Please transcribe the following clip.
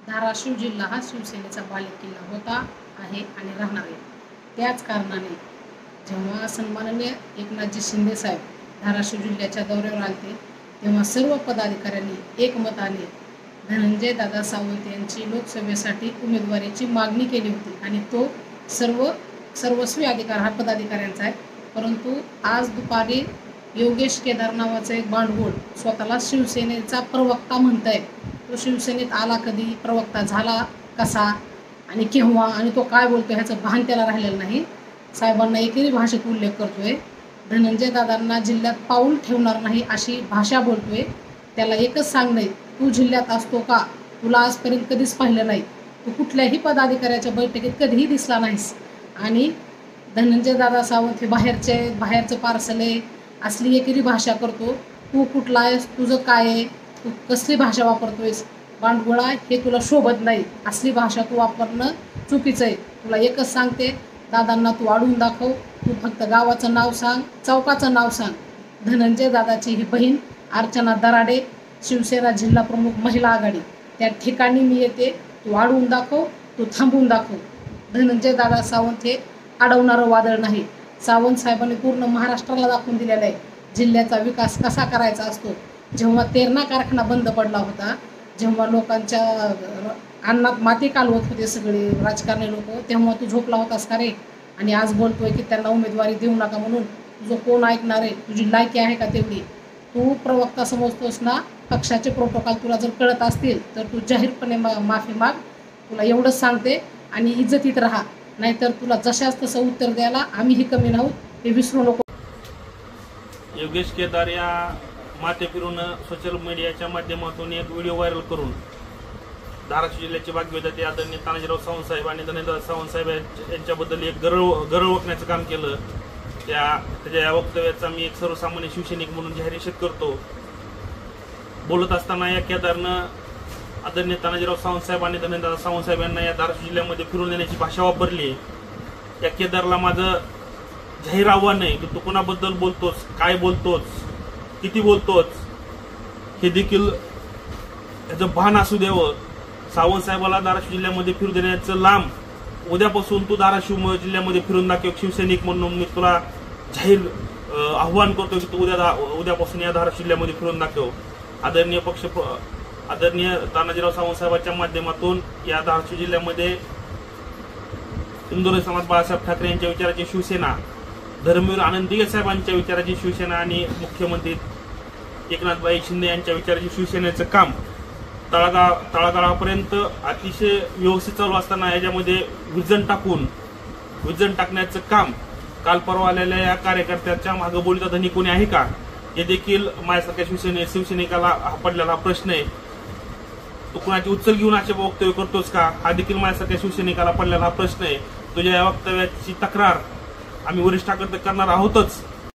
धाराशिव जिल्हा हा शिवसेनेचा बालेकिल्ला होता, आहे आणि राहणार आहे। त्याच कारणाने जेव्हा सन्माननीय एकनाथजी शिंदे साहेब धाराशिव जिल्ह्याच्या दौऱ्यावर आले तेव्हा सर्व पदाधिकाऱ्यांनी एकमताने धनंजय दादा सावंत यांची लोकसभेसाठी उमेदवारीची मागणी केली होती आणि तो सर्वस्वी अधिकार हा पदाधिकाऱ्यांचा आहे। परंतु आज दुपारी योगेश केदार नावाचा एक भांडवल स्वतःला शिवसेनेचा प्रवक्ता म्हणताय, तो शिवसेनेत आला कधी, प्रवक्ता झाला कसा आणि केव्हा आणि तो काय बोलतोय ह्याचं भान त्याला राहिलेलं नाही। साहेबांना एकही भाषेत उल्लेख करतोय, धनंजय दादांना जिल्ह्यात पाऊल ठेवणार नाही अशी भाषा बोलतोय। त्याला एकच सांगणे, तू जिल्ह्यात असतो का? तुला आजपर्यंत कधीच पाहिलं नाही, तू कुठल्याही पदाधिकाऱ्याच्या बैठकीत कधीही दिसला नाहीस आणि धनंजय दादा सावंत हे बाहेरचं पार्सल आहे असली एकेरी भाषा करतो। तू कुठला आहेस, तुझं काय आहे, तू कसली भाषा वापरतोयस, बांडगोळा हे तुला शोभत नाही, असली भाषा तू वापरणं चुकीचं आहे। तुला एकच सांगते, दादांना तू अडवून दाखव, तू फक्त गावाचं नाव सांग, चौकाचं नाव सांग। धनंजय दादाची ही बहीण अर्चना दराडे, शिवसेना जिल्हा प्रमुख महिला आघाडी, त्या ठिकाणी मी येते, तू अडवून दाखव, तू थांबवून दाखव। धनंजय दादा सावंत हे अडवणारं वादळ नाही। सावंत साहेबांनी पूर्ण महाराष्ट्राला दाखवून दिलेला आहे जिल्ह्याचा विकास कसा करायचा असतो। जेव्हा तेरणा कारखाना बंद पडला होता, जेव्हा लोकांच्या अन्नात माती कालवत होते सगळे राजकारणी लोक, तेव्हा तू झोपला होतास का रे? आणि आज बोलतोय की त्यांना उमेदवारी देऊ नका म्हणून। तुझं कोण ऐकणार आहे? तुझी लायकी आहे का तेवढी? तू प्रवक्ता समजतोस ना? पक्षाचे प्रोटोकॉल तुला जर कळत असतील तर तू जाहीरपणे माफी माग, तुला एवढंच सांगते, आणि इज्जतीत राहा, नाहीतर तुला जशाच तसं उत्तर द्यायला आम्हीही कमी नाहू, हे विसरू नको। योगेश केदार या माते फिरून सोशल मीडियाच्या माध्यमातून एक व्हिडिओ व्हायरल करून धाराशिव जिल्ह्याचे भाग्यविधाते आदरणीय तानाजीराव सावंत साहेब आणि धनंजय सावंत साहेब यांच्याबद्दल एक गरळ ओकण्याचं काम केलं। त्याच्या या वक्तव्याचा मी एक सर्वसामान्य शिवसैनिक म्हणून जाहीर निषेध करतो। बोलत असताना या केदारनं आदरणीय तानाजीराव सावंत साहेब आणि धनंजय सावंत साहेब यांना या धाराशिव जिल्ह्यामध्ये फिरून देण्याची भाषा वापरली। या केदारला माझं जाहीर आव्हान आहे की तू कोणाबद्दल बोलतोस, काय बोलतोस, किती बोलतोस, हे देखील याचं भान असू द्यावं। सावंत साहेबाला धाराशिव जिल्ह्यामध्ये फिरू देण्याचं लांब, उद्यापासून तू धाराशिव जिल्ह्यामध्ये फिरून दाखव शिवसैनिक म्हणून मी तुला जाहीर आव्हान करतो की तू उद्यापासून या धाराशिव जिल्ह्यामध्ये फिरून दाखव। आदरणीय तानाजीराव सावंत साहेबांच्या माध्यमातून या धाराशिव जिल्ह्यामध्ये इंदोरी समाज बाळासाहेब ठाकरे यांच्या विचाराची शिवसेना, धर्मवीर आनंद दिघे साहेबांच्या विचाराची शिवसेना आणि मुख्यमंत्री एकनाथभाई शिंदे यांच्या विचाराची शिवसेनेचं काम तळागाळापर्यंत अतिशय व्यवस्थित चालू असताना याच्यामध्ये विजन टाकण्याचं काम काल परवा आलेल्या या कार्यकर्त्याच्या मागे बोलीचा धनी कोणी आहे का, हे देखील माझ्यासारख्या शिवसैनिकाला पडलेला प्रश्न आहे। तू कोणाची उचल घेऊन असे वक्तव्य करतोस का, हा देखील माझ्यासारख्या शिवसैनिकाला पडलेला प्रश्न आहे। तुझ्या या वक्तव्याची तक्रार आम्ही वरिष्ठांकडे करणार आहोतच,